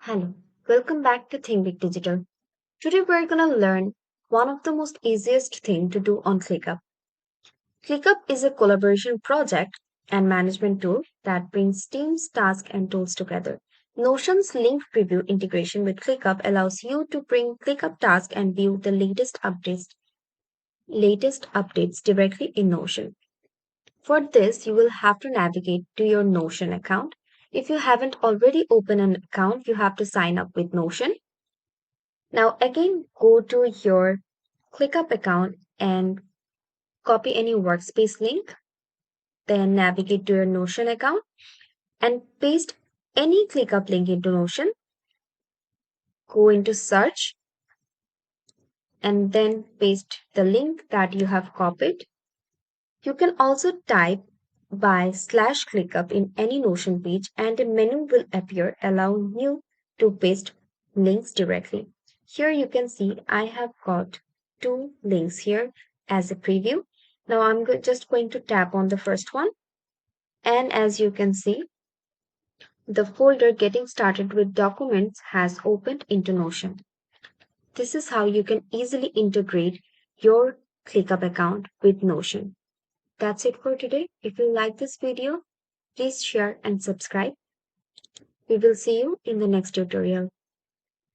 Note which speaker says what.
Speaker 1: Hello, welcome back to Think Big Digital. Today we're gonna learn one of the most easiest thing to do on Clickup. Clickup is a collaboration project and management tool that brings teams, tasks, and tools together. Notion's link preview integration with Clickup allows you to bring Clickup tasks and view the latest updates directly in Notion. For this, you will have to navigate to your Notion account. If you haven't already opened an account, you have to sign up with Notion. Now again, go to your ClickUp account and copy any workspace link. Then navigate to your Notion account and paste any ClickUp link into Notion. Go into search and then paste the link that you have copied. You can also type by /ClickUp in any Notion page and a menu will appear allowing you to paste links directly. Here you can see I have got two links here as a preview. Now I'm just going to tap on the first one. And as you can see, the folder getting started with documents has opened into Notion. This is how you can easily integrate your ClickUp account with Notion. That's it for today. If you like this video, please share and subscribe. We will see you in the next tutorial.